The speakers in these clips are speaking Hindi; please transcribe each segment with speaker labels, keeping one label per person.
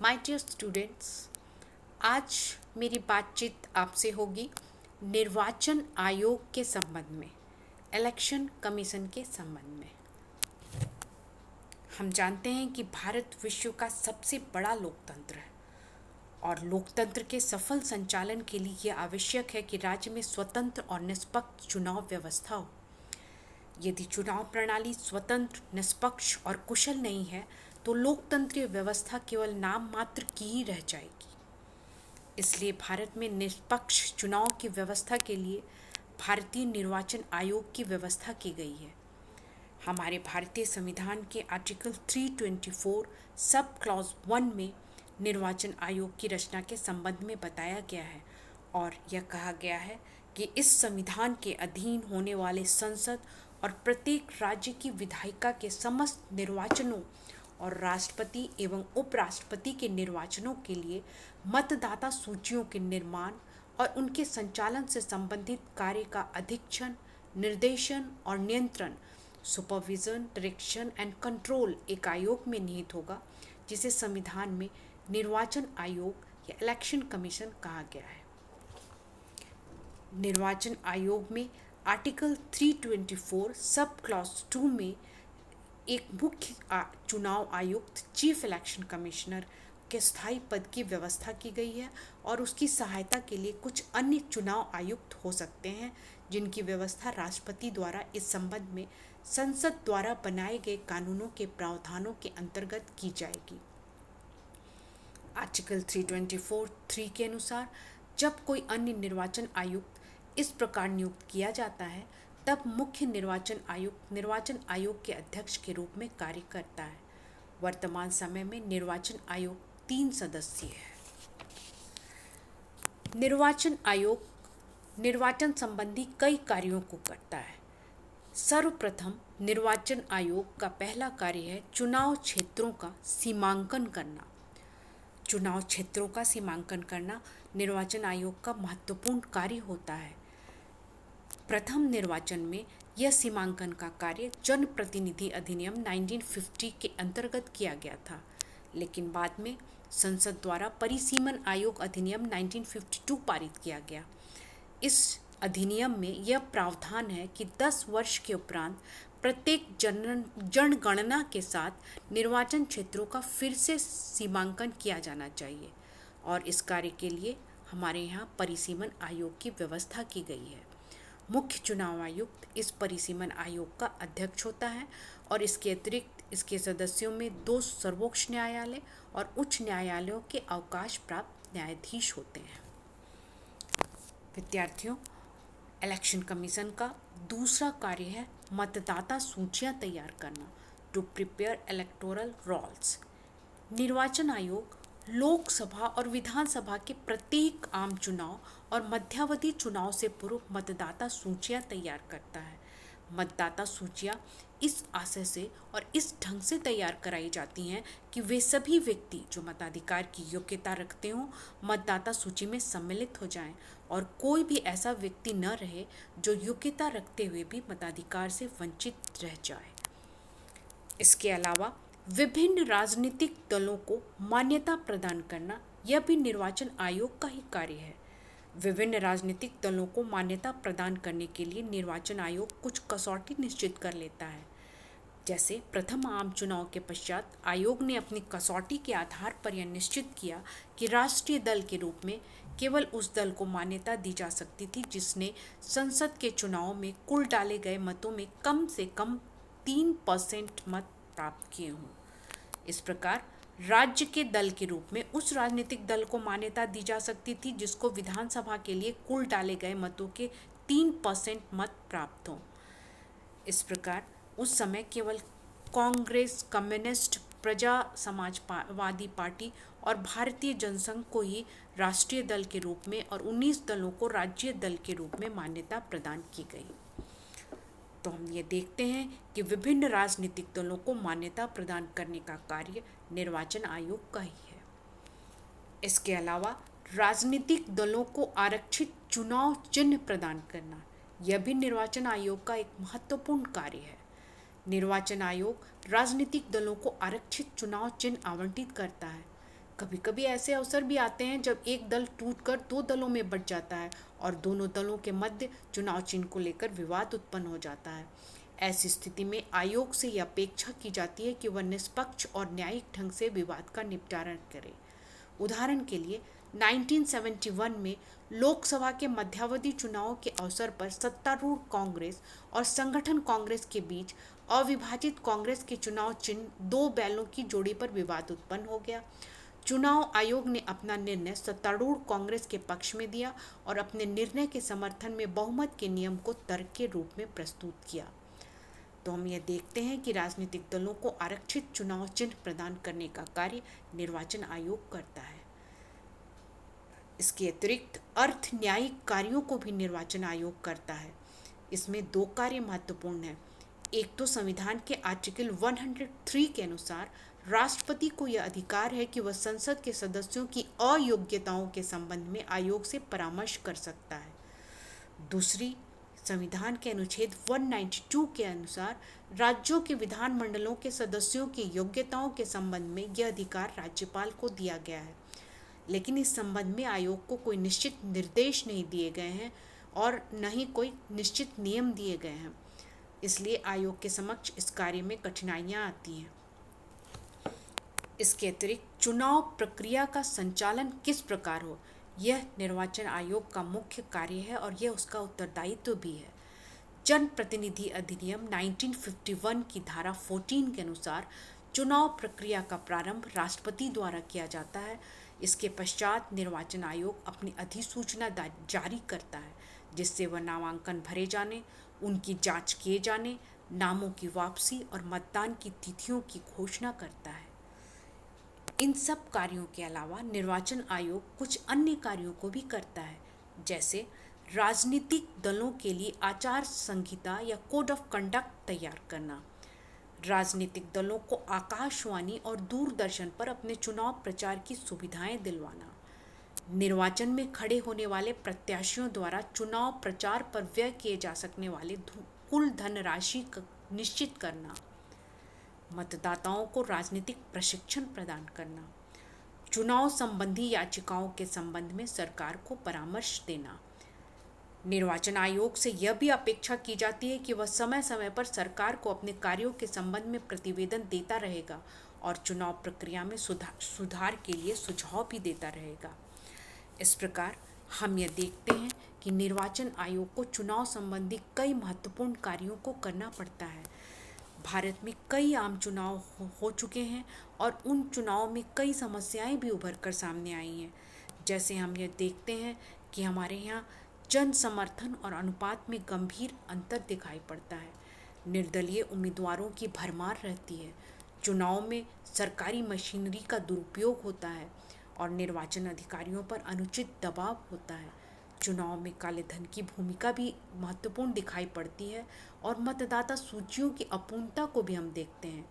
Speaker 1: माय डियर स्टूडेंट्स, आज मेरी बातचीत आपसे होगी निर्वाचन आयोग के संबंध में, इलेक्शन कमीशन के संबंध में। हम जानते हैं कि भारत विश्व का सबसे बड़ा लोकतंत्र है और लोकतंत्र के सफल संचालन के लिए यह आवश्यक है कि राज्य में स्वतंत्र और निष्पक्ष चुनाव व्यवस्था हो। यदि चुनाव प्रणाली स्वतंत्र, निष्पक्ष और कुशल नहीं है तो लोकतंत्रीय व्यवस्था केवल नाम मात्र की ही रह जाएगी। इसलिए भारत में निष्पक्ष चुनाव की व्यवस्था के लिए भारतीय निर्वाचन आयोग की व्यवस्था की गई है। हमारे भारतीय संविधान के आर्टिकल 324 सब क्लॉज 1 में निर्वाचन आयोग की रचना के संबंध में बताया गया है और यह कहा गया है कि इस संविधान के अधीन होने वाले संसद और प्रत्येक राज्य की विधायिका के समस्त निर्वाचनों और राष्ट्रपति एवं उपराष्ट्रपति के निर्वाचनों के लिए मतदाता सूचियों के निर्माण और उनके संचालन से संबंधित कार्य का अधीक्षण, निर्देशन और नियंत्रण, सुपरविजन, डायरेक्शन एंड कंट्रोल एक आयोग में निहित होगा, जिसे संविधान में निर्वाचन आयोग या इलेक्शन कमीशन कहा गया है। निर्वाचन आयोग में आर्टिकल 324 सब क्लॉज 2 में एक मुख्य चुनाव आयुक्त, चीफ इलेक्शन कमिश्नर के स्थायी पद की व्यवस्था की गई है और उसकी सहायता के लिए कुछ अन्य चुनाव आयुक्त हो सकते हैं, जिनकी व्यवस्था राष्ट्रपति द्वारा इस संबंध में संसद द्वारा बनाए गए कानूनों के प्रावधानों के अंतर्गत की जाएगी। आर्टिकल 324(3) के अनुसार जब कोई अन्य निर्वाचन आयुक्त इस प्रकार नियुक्त किया जाता है तब मुख्य निर्वाचन आयोग के अध्यक्ष के रूप में कार्य करता है। वर्तमान समय में निर्वाचन आयोग 3 सदस्यीय है। निर्वाचन आयोग निर्वाचन संबंधी कई कार्यों को करता है। सर्वप्रथम निर्वाचन आयोग का पहला कार्य है चुनाव क्षेत्रों का सीमांकन करना। चुनाव क्षेत्रों का सीमांकन करना निर्वाचन आयोग का महत्वपूर्ण कार्य होता है। प्रथम निर्वाचन में यह सीमांकन का कार्य जनप्रतिनिधि अधिनियम 1950 के अंतर्गत किया गया था, लेकिन बाद में संसद द्वारा परिसीमन आयोग अधिनियम 1952 पारित किया गया। इस अधिनियम में यह प्रावधान है कि 10 वर्ष के उपरांत प्रत्येक जनगणना के साथ निर्वाचन क्षेत्रों का फिर से सीमांकन किया जाना चाहिए और इस कार्य के लिए हमारे यहाँ परिसीमन आयोग की व्यवस्था की गई है। मुख्य चुनाव आयुक्त इस परिसीमन आयोग का अध्यक्ष होता है और इसके अतिरिक्त इसके सदस्यों में 2 सर्वोच्च न्यायालय और उच्च न्यायालयों के अवकाश प्राप्त न्यायाधीश होते हैं। विद्यार्थियों, इलेक्शन कमीशन का दूसरा कार्य है मतदाता सूचियां तैयार करना, टू प्रिपेयर इलेक्टोरल रोल्स। निर्वाचन आयोग लोकसभा और विधानसभा के प्रत्येक आम चुनाव और मध्यावधि चुनाव से पूर्व मतदाता सूचियां तैयार करता है। मतदाता सूचियां इस आशय से और इस ढंग से तैयार कराई जाती हैं कि वे सभी व्यक्ति जो मताधिकार की योग्यता रखते हों मतदाता सूची में सम्मिलित हो जाएं और कोई भी ऐसा व्यक्ति न रहे जो योग्यता रखते हुए भी मताधिकार से वंचित रह जाए। इसके अलावा विभिन्न राजनीतिक दलों को मान्यता प्रदान करना यह भी निर्वाचन आयोग का ही कार्य है। विभिन्न राजनीतिक दलों को मान्यता प्रदान करने के लिए निर्वाचन आयोग कुछ कसौटी निश्चित कर लेता है। जैसे प्रथम आम चुनाव के पश्चात आयोग ने अपनी कसौटी के आधार पर यह निश्चित किया कि राष्ट्रीय दल के रूप में केवल उस दल को मान्यता दी जा सकती थी जिसने संसद के चुनाव में कुल डाले गए मतों में कम से कम 3% मत प्राप्त किए हों। इस प्रकार राज्य के दल के रूप में उस राजनीतिक दल को मान्यता दी जा सकती थी जिसको विधानसभा के लिए कुल डाले गए मतों के 3% मत प्राप्त हों। इस प्रकार उस समय केवल कांग्रेस, कम्युनिस्ट, प्रजा समाजवादी पार्टी और भारतीय जनसंघ को ही राष्ट्रीय दल के रूप में और 19 दलों को राज्य दल के रूप में मान्यता प्रदान की गई। तो हम ये देखते हैं कि विभिन्न राजनीतिक दलों को मान्यता प्रदान करने का कार्य निर्वाचन आयोग का ही है। इसके अलावा राजनीतिक दलों को आरक्षित चुनाव चिन्ह प्रदान करना यह भी निर्वाचन आयोग का एक महत्वपूर्ण कार्य है। निर्वाचन आयोग राजनीतिक दलों को आरक्षित चुनाव चिन्ह आवंटित करता है। कभी कभी ऐसे अवसर भी आते हैं जब एक दल टूटकर दो दलों में बंट जाता है और दोनों दलों के मध्य चुनाव चिन्ह को लेकर विवाद उत्पन्न हो जाता है। ऐसी स्थिति में आयोग से यह अपेक्षा की जाती है कि वह निष्पक्ष और न्यायिक ढंग से विवाद का निपटारा करे। उदाहरण के लिए 1971 में लोकसभा के मध्यावधि चुनाव के अवसर पर सत्तारूढ़ कांग्रेस और संगठन कांग्रेस के बीच अविभाजित कांग्रेस के चुनाव चिन्ह दो बैलों की जोड़ी पर विवाद उत्पन्न हो गया। चुनाव आयोग ने अपना निर्णय सत्तारूढ़ कांग्रेस के पक्ष में दिया और अपने निर्णय के समर्थन में बहुमत के नियम को तर्क के रूप में प्रस्तुत किया। तो हम यह देखते हैं कि राजनीतिक दलों को आरक्षित चुनाव चिन्ह प्रदान करने का कार्य निर्वाचन आयोग करता है। इसके अतिरिक्त अर्थ न्यायिक कार्यों को भी निर्वाचन आयोग करता है। इसमें दो कार्य महत्वपूर्ण हैं। एक तो संविधान के आर्टिकल 103 के अनुसार राष्ट्रपति को यह अधिकार है कि वह संसद के सदस्यों की अयोग्यताओं के संबंध में आयोग से परामर्श कर सकता है। दूसरी, संविधान के अनुच्छेद 192 के अनुसार राज्यों के विधानमंडलों के सदस्यों की योग्यताओं के संबंध में यह अधिकार राज्यपाल को दिया गया है, लेकिन इस संबंध में आयोग को कोई निश्चित निर्देश नहीं दिए गए हैं और न ही कोई निश्चित नियम दिए गए हैं। इसलिए आयोग के समक्ष इस कार्य में कठिनाइयां आती हैं। इसके अतिरिक्त चुनाव प्रक्रिया का संचालन किस प्रकार हो, यह निर्वाचन आयोग का मुख्य कार्य है और यह उसका उत्तरदायित्व भी है। जनप्रतिनिधि अधिनियम 1951 की धारा 14 के अनुसार चुनाव प्रक्रिया का प्रारंभ राष्ट्रपति द्वारा किया जाता है। इसके पश्चात निर्वाचन आयोग अपनी अधिसूचना जारी करता है, जिससे वह नामांकन भरे जाने, उनकी जांच किए जाने, नामों की वापसी और मतदान की तिथियों की घोषणा करता है। इन सब कार्यों के अलावा निर्वाचन आयोग कुछ अन्य कार्यों को भी करता है, जैसे राजनीतिक दलों के लिए आचार संहिता या कोड ऑफ कंडक्ट तैयार करना, राजनीतिक दलों को आकाशवाणी और दूरदर्शन पर अपने चुनाव प्रचार की सुविधाएं दिलवाना, निर्वाचन में खड़े होने वाले प्रत्याशियों द्वारा चुनाव प्रचार पर व्यय किए जा सकने वाले कुल धनराशि निश्चित करना, मतदाताओं को राजनीतिक प्रशिक्षण प्रदान करना, चुनाव संबंधी याचिकाओं के संबंध में सरकार को परामर्श देना। निर्वाचन आयोग से यह भी अपेक्षा की जाती है कि वह समय समय पर सरकार को अपने कार्यों के संबंध में प्रतिवेदन देता रहेगा और चुनाव प्रक्रिया में सुधार के लिए सुझाव भी देता रहेगा। इस प्रकार हम यह देखते हैं कि निर्वाचन आयोग को चुनाव संबंधी कई महत्वपूर्ण कार्यों को करना पड़ता है। भारत में कई आम चुनाव हो चुके हैं और उन चुनावों में कई समस्याएं भी उभर कर सामने आई हैं। जैसे हम ये देखते हैं कि हमारे यहाँ जन समर्थन और अनुपात में गंभीर अंतर दिखाई पड़ता है। निर्दलीय उम्मीदवारों की भरमार रहती है, चुनाव में सरकारी मशीनरी का दुरुपयोग होता है और निर्वाचन अधिकारियों पर अनुचित दबाव होता है। चुनाव में काले धन की भूमिका भी महत्वपूर्ण दिखाई पड़ती है और मतदाता सूचियों की अपूर्णता को भी हम देखते हैं।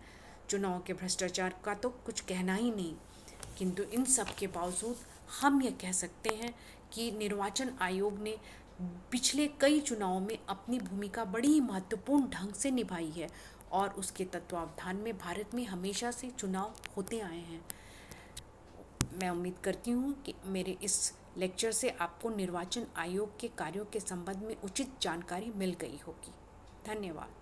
Speaker 1: चुनाव के भ्रष्टाचार का तो कुछ कहना ही नहीं, किंतु इन सब के बावजूद हम यह कह सकते हैं कि निर्वाचन आयोग ने पिछले कई चुनावों में अपनी भूमिका बड़ी महत्वपूर्ण ढंग से निभाई है और उसके तत्वावधान में भारत में हमेशा से चुनाव होते आए हैं। मैं उम्मीद करती हूँ कि मेरे इस लेक्चर से आपको निर्वाचन आयोग के कार्यों के संबंध में उचित जानकारी मिल गई होगी। धन्यवाद।